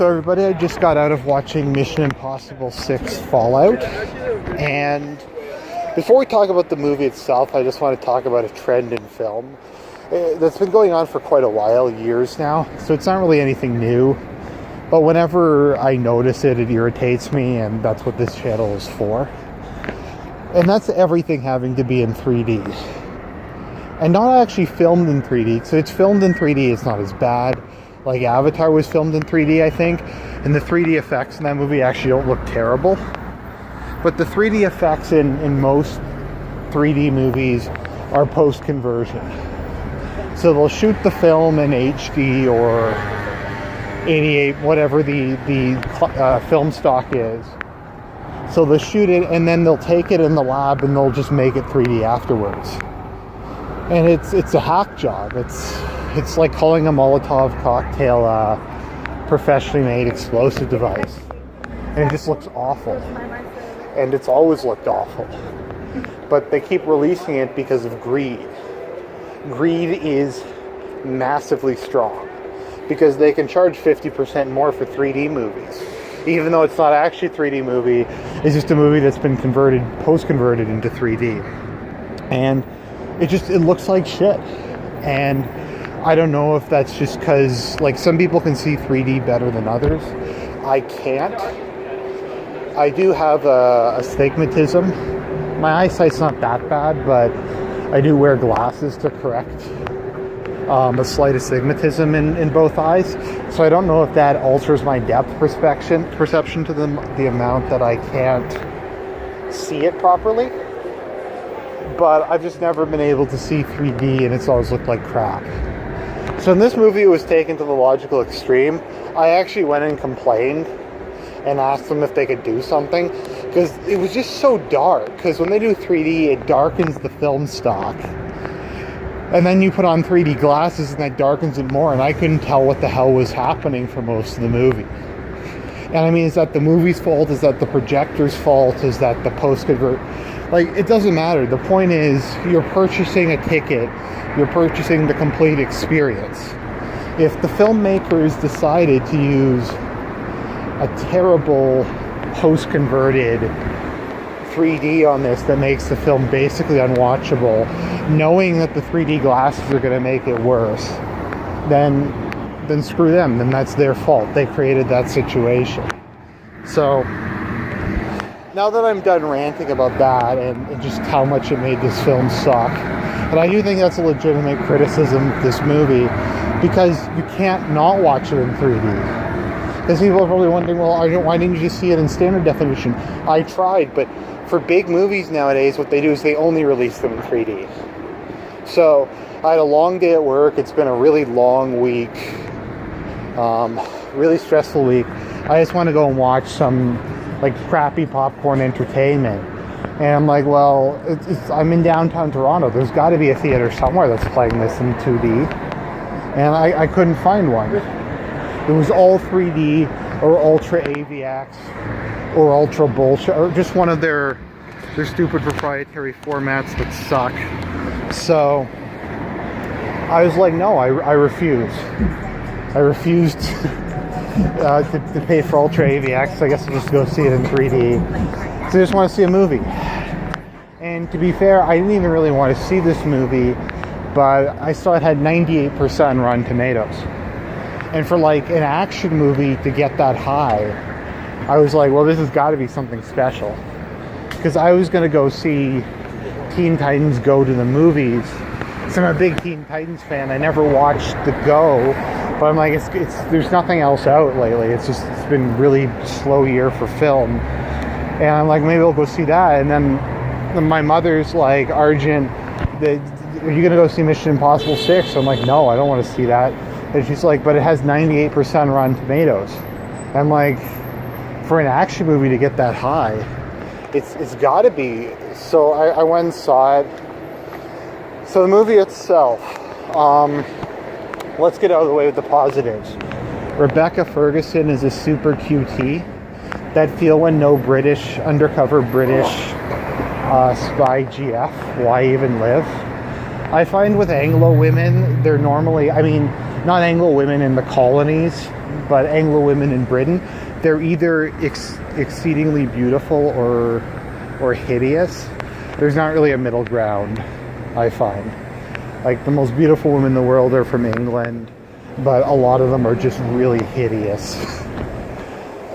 So everybody, I just got out of watching Mission Impossible 6 Fallout, and before we talk about the movie itself, I just want to talk about a trend in film that's been going on for quite a while, years now, so it's not really anything new, but whenever I notice it, it irritates me, and that's what this channel is for. And that's everything having to be in 3D. And not actually filmed in 3D, so it's filmed in 3D, it's not as bad. Like Avatar was filmed in 3D, I think, and the 3D effects in that movie actually don't look terrible. But the 3D effects in most 3D movies are post-conversion. So they'll shoot the film in HD or 88, whatever the film stock is. So they'll shoot it, and then they'll take it in the lab, and they'll just make it 3D afterwards. And it's a hack job. It's like calling a Molotov cocktail a professionally made explosive device. And it just looks awful. And it's always looked awful. But they keep releasing it because of greed. Greed is massively strong. Because they can charge 50% more for 3D movies. Even though it's not actually a 3D movie, it's just a movie that's been post-converted into 3D. And it looks like shit. And I don't know if that's just because, like, some people can see 3D better than others. I can't. I do have a astigmatism. My eyesight's not that bad, but I do wear glasses to correct a slight astigmatism in both eyes. So I don't know if that alters my depth perception to the amount that I can't see it properly. But I've just never been able to see 3D, and it's always looked like crap. So in this movie, it was taken to the logical extreme. I actually went and complained and asked them if they could do something, because it was just so dark. Because when they do 3D, it darkens the film stock. And then you put on 3D glasses, and that darkens it more, and I couldn't tell what the hell was happening for most of the movie. And I mean, is that the movie's fault? Is that the projector's fault? Is that the post-convert? Like, it doesn't matter. The point is, you're purchasing a ticket. You're purchasing the complete experience. If the filmmakers decided to use a terrible post-converted 3D on this that makes the film basically unwatchable, knowing that the 3D glasses are going to make it worse, then screw them. Then that's their fault. They created that situation. So now that I'm done ranting about that and just how much it made this film suck, but I do think that's a legitimate criticism of this movie, because you can't not watch it in 3D. Because people are probably wondering, well, why didn't you just see it in standard definition? I tried, but for big movies nowadays, what they do is they only release them in 3D. So I had a long day at work. It's been a really long week, really stressful week. I just want to go and watch some like crappy popcorn entertainment. And I'm like, well, I'm in downtown Toronto. There's got to be a theater somewhere that's playing this in 2D. And I couldn't find one. It was all 3D or Ultra AVX or Ultra bullshit, or just one of their stupid proprietary formats that suck. So I was like, no, I refuse. I refused to pay for Ultra AVX. I guess I'll just go see it in 3D. So I just want to see a movie. And to be fair, I didn't even really want to see this movie, but I saw it had 98% on Rotten Tomatoes. And for like an action movie to get that high, I was like, well, this has got to be something special. Because I was going to go see Teen Titans Go to the movies. So I'm a big Teen Titans fan. I never watched The Go, but I'm like, there's nothing else out lately. It's been really slow year for film. And I'm like, maybe I'll go see that. And then my mother's like, Argent, are you going to go see Mission Impossible 6? I'm like, no, I don't want to see that. And she's like, but it has 98% Rotten Tomatoes. I'm like, for an action movie to get that high, it's got to be. So I went and saw it. So the movie itself, let's get out of the way with the positives. Rebecca Ferguson is a super QT. That feel when no undercover British spy GF, why even live? I find with Anglo women, they're normally, I mean, not Anglo women in the colonies, but Anglo women in Britain, they're either exceedingly beautiful or hideous. There's not really a middle ground, I find. Like, the most beautiful women in the world are from England, but a lot of them are just really hideous.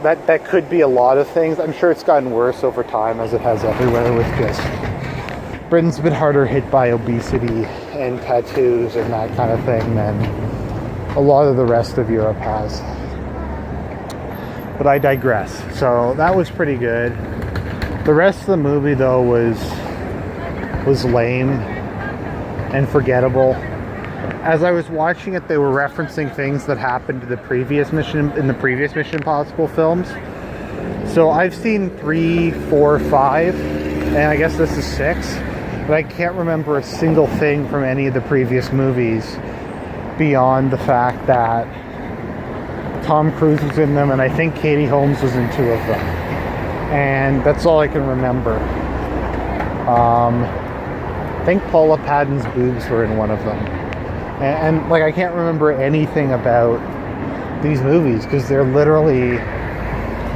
That could be a lot of things. I'm sure it's gotten worse over time, as it has everywhere, with just Britain's been harder hit by obesity and tattoos and that kind of thing than a lot of the rest of Europe has. But I digress. So that was pretty good. The rest of the movie, though, was lame and forgettable. As I was watching it, they were referencing things that happened to the previous Mission Impossible films. So I've seen 3, 4, 5, and I guess this is 6, but I can't remember a single thing from any of the previous movies beyond the fact that Tom Cruise was in them, and I think Katie Holmes was in 2 of them. And that's all I can remember. I think Paula Patton's boobs were in one of them. And like, I can't remember anything about these movies because they're literally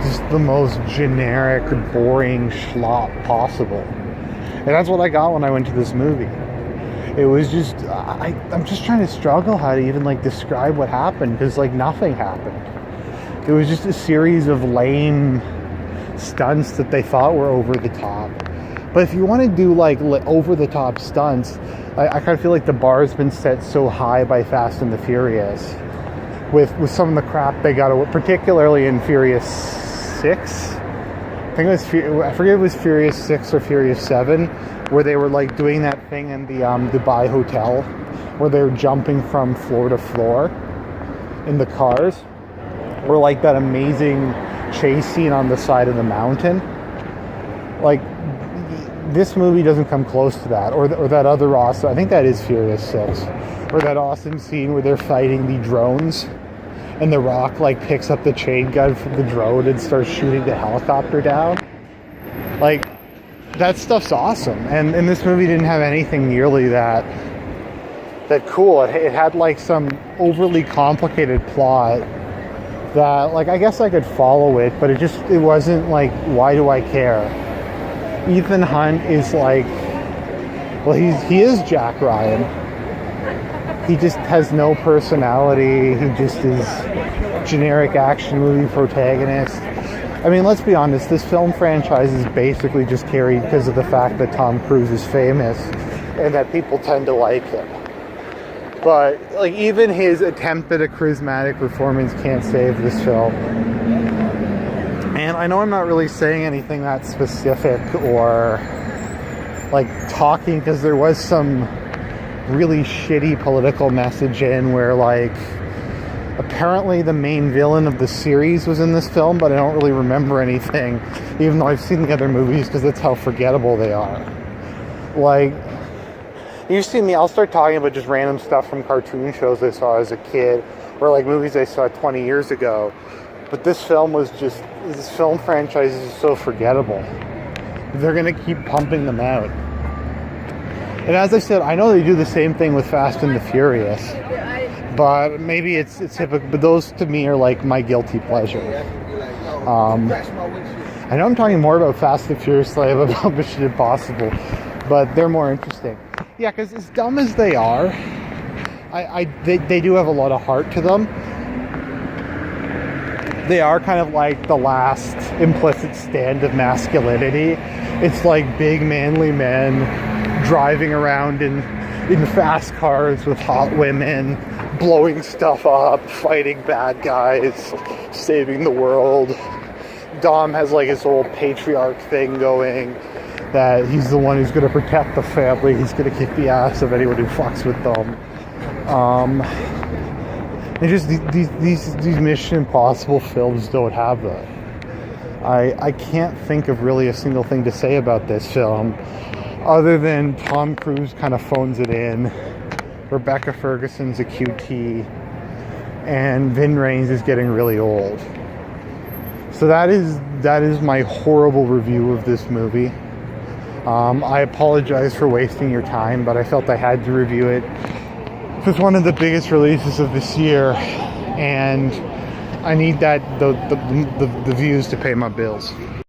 just the most generic, boring schlop possible. And that's what I got when I went to this movie. It was just, I'm just trying to struggle how to even like describe what happened, because like nothing happened. It was just a series of lame stunts that they thought were over the top. But if you want to do like over the top stunts, I kind of feel like the bar has been set so high by Fast and the Furious with some of the crap they got away, particularly in Furious 6. I think I forget if it was Furious 6 or Furious 7, where they were like doing that thing in the Dubai hotel where they were jumping from floor to floor in the cars, or like that amazing chase scene on the side of the mountain. Like, this movie doesn't come close to that, or that other awesome, I think that is Furious 6, or that awesome scene where they're fighting the drones and The Rock like picks up the chain gun from the drone and starts shooting the helicopter down. Like, that stuff's awesome, and this movie didn't have anything nearly that cool. It had like some overly complicated plot that, like, I guess I could follow it, but it wasn't like, why do I care? Ethan Hunt is like, well, he is Jack Ryan. He just has no personality. He just is generic action movie protagonist. I mean, let's be honest, this film franchise is basically just carried because of the fact that Tom Cruise is famous and that people tend to like him. But like, even his attempt at a charismatic performance can't save this film. And I know I'm not really saying anything that specific or like talking, because there was some really shitty political message in where, like, apparently the main villain of the series was in this film, but I don't really remember anything, even though I've seen the other movies, because that's how forgettable they are. Like, you've seen me, I'll start talking about just random stuff from cartoon shows I saw as a kid, or like movies I saw 20 years ago. But this film franchise is so forgettable. They're going to keep pumping them out. And as I said, I know they do the same thing with Fast and the Furious. But maybe it's typical. But those to me are like my guilty pleasure. I know I'm talking more about Fast and Furious than I am about Mission Impossible. But they're more interesting. Yeah, because as dumb as they are, they do have a lot of heart to them. They are kind of like the last implicit stand of masculinity. It's like big manly men driving around in fast cars with hot women, blowing stuff up, fighting bad guys, saving the world. Dom has like his whole patriarch thing going, that he's the one who's going to protect the family. He's going to kick the ass of anyone who fucks with them. And just these Mission Impossible films don't have that. I can't think of really a single thing to say about this film, other than Tom Cruise kind of phones it in, Rebecca Ferguson's a QT, and Vin Rames is getting really old. So that is my horrible review of this movie. I apologize for wasting your time, but I felt I had to review it. It was one of the biggest releases of this year, and I need that the views to pay my bills.